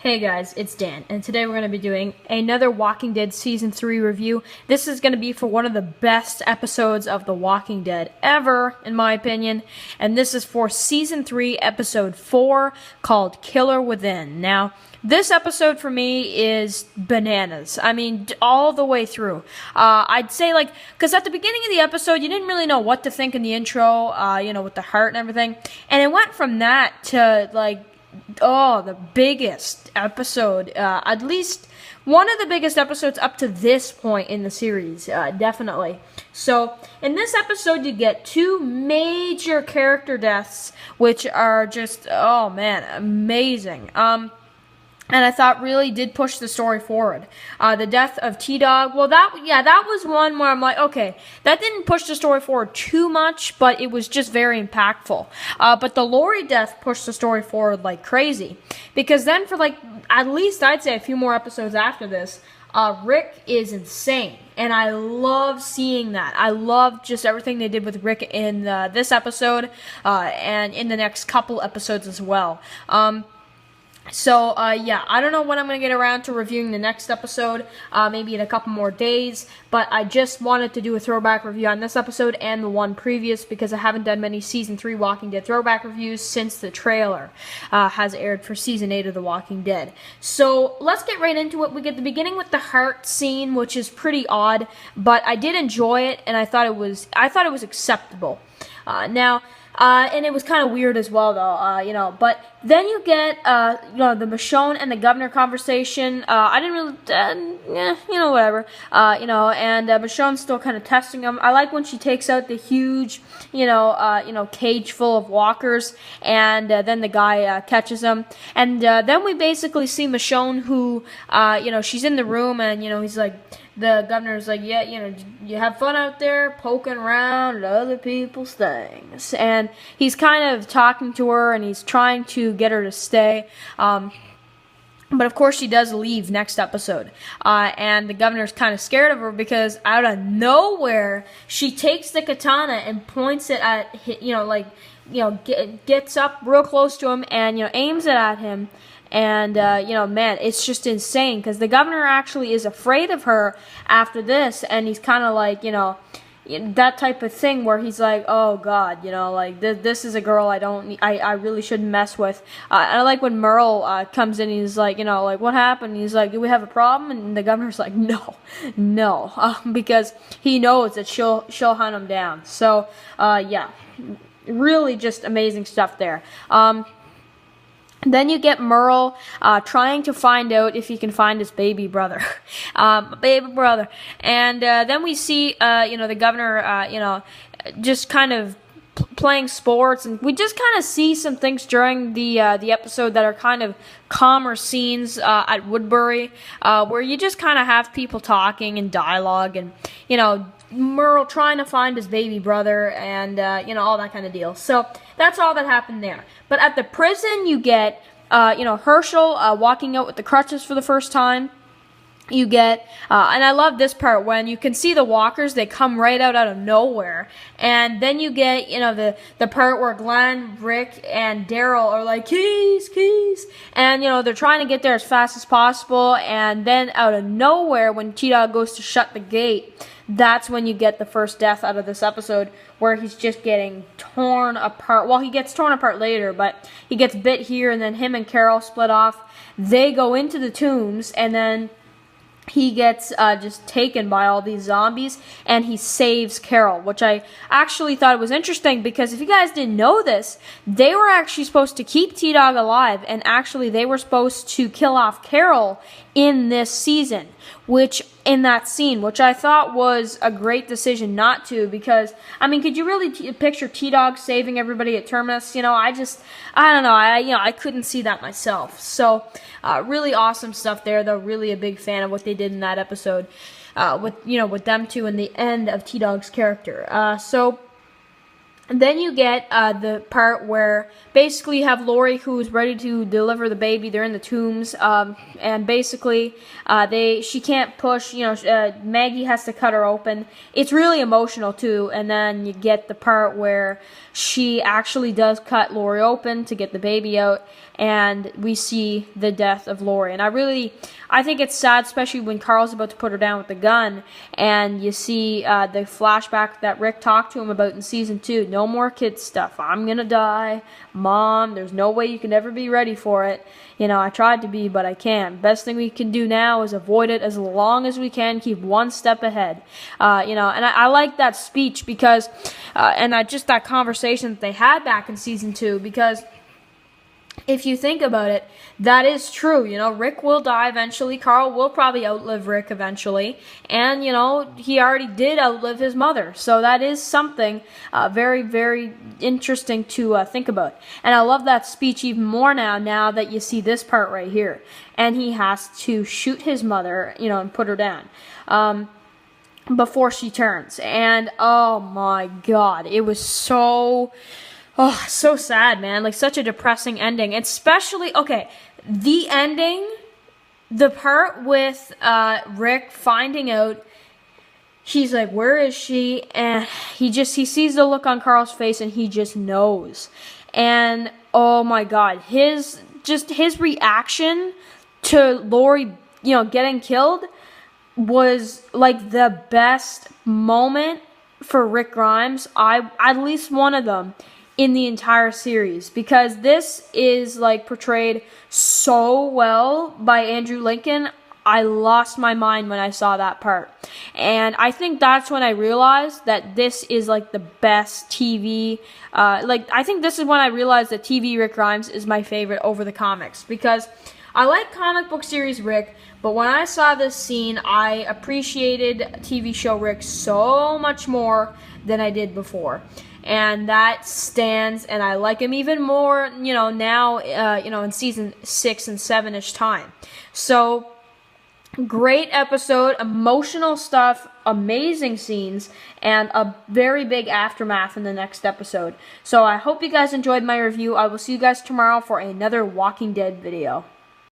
Hey guys, it's Dan, and today we're going to be doing another Walking Dead Season 3 review. This is going to be for one of the best episodes of The Walking Dead ever, in my opinion, and this is for Season 3, Episode 4, called Killer Within. Now, this episode for me is bananas. I mean, all the way through. I'd say, because at the beginning of the episode, you didn't really know what to think in the intro, with the heart and everything, and it went from that to, the biggest episode, at least one of the biggest episodes up to this point in the series, definitely. So, in this episode, you get two major character deaths, which are just, oh man, amazing. And I thought really did push the story forward. The death of T-Dog, well, that was one where I'm like, okay, that didn't push the story forward too much, but it was just very impactful. But the Lori death pushed the story forward like crazy. Because then for at least I'd say a few more episodes after this, Rick is insane. And I love seeing that. I love just everything they did with Rick in this episode, and in the next couple episodes as well. So, I don't know when I'm going to get around to reviewing the next episode, maybe in a couple more days, but I just wanted to do a throwback review on this episode and the one previous, because I haven't done many Season 3 Walking Dead throwback reviews since the trailer has aired for Season 8 of The Walking Dead. So, let's get right into it. We get the beginning with the heart scene, which is pretty odd, but I did enjoy it, and I thought it was acceptable. And it was kind of weird as well, though, but then you get, the Michonne and the governor conversation. I didn't really, whatever, and Michonne's still kind of testing him. I like when she takes out the huge, cage full of walkers, and then the guy catches him. And then we basically see Michonne, who, she's in the room, and, he's like, the governor's like, yeah, you have fun out there poking around at other people's things. And he's kind of talking to her, and he's trying to get her to stay. But of course she does leave next episode. And the governor's kind of scared of her because out of nowhere, she takes the katana and points it at, gets up real close to him and, aims it at him. And, man, it's just insane because the governor actually is afraid of her after this, and he's kind of like, that type of thing where he's like, oh, God, this is a girl I really shouldn't mess with. I like when Merle comes in, he's like, what happened? He's like, do we have a problem? And the governor's like, no, because he knows that she'll hunt him down. So, really just amazing stuff there. Then you get Merle trying to find out if he can find his baby brother. And then we see, the governor, just kind of playing sports. And we just kind of see some things during the episode that are kind of calmer scenes at Woodbury, where you just kind of have people talking and dialogue and, Merle trying to find his baby brother and, all that kind of deal. So that's all that happened there. But at the prison, you get, Herschel walking out with the crutches for the first time. You get, and I love this part when you can see the walkers, they come right out of nowhere. And then you get, the part where Glenn, Rick, and Daryl are like, keys. And, they're trying to get there as fast as possible. And then out of nowhere, when T-Dog goes to shut the gate, that's when you get the first death out of this episode, where he's just getting torn apart. Well, he gets torn apart later, but he gets bit here, and then him and Carol split off. They go into the tombs, and then he gets just taken by all these zombies, and he saves Carol, which I actually thought was interesting, because if you guys didn't know this, they were actually supposed to keep T-Dog alive, and actually they were supposed to kill off Carol in this season, in that scene, which I thought was a great decision not to, because, I mean, could you really picture T-Dog saving everybody at Terminus? I don't know, I couldn't see that myself. So, really awesome stuff there, though. Really a big fan of what they did in that episode, with them two and the end of T-Dog's character. And then you get the part where basically you have Lori, who's ready to deliver the baby. They're in the tombs, and basically she can't push. Maggie has to cut her open. It's really emotional too. And then you get the part where she actually does cut Lori open to get the baby out, and we see the death of Lori. And I think it's sad, especially when Carl's about to put her down with the gun, and you see the flashback that Rick talked to him about in season 2. No more kid stuff. I'm gonna die. Mom, there's no way you can ever be ready for it. I tried to be, but I can't. Best thing we can do now is avoid it as long as we can, keep one step ahead. And I like that speech because, just that conversation that they had back in season 2, because if you think about it, that is true. Rick will die eventually. Carl will probably outlive Rick eventually. And, he already did outlive his mother. So that is something very, very interesting to think about. And I love that speech even more now that you see this part right here. And he has to shoot his mother, and put her down before she turns. And, oh my God, it was so sad, man. Like, such a depressing ending. Especially, the ending, the part with Rick finding out, he's like, where is she? And he sees the look on Carl's face, and he just knows. And, oh my God, his reaction to Lori, getting killed was like the best moment for Rick Grimes. At least one of them in the entire series, because this is like portrayed so well by Andrew Lincoln. I lost my mind when I saw that part. And I think that's when I realized that this is like the best TV. I think this is when I realized that TV Rick Grimes is my favorite over the comics, because I like comic book series Rick, but when I saw this scene, I appreciated TV show Rick so much more than I did before. And that stands, and I like him even more, now, in season 6 and 7-ish time. So, great episode, emotional stuff, amazing scenes, and a very big aftermath in the next episode. So, I hope you guys enjoyed my review. I will see you guys tomorrow for another Walking Dead video.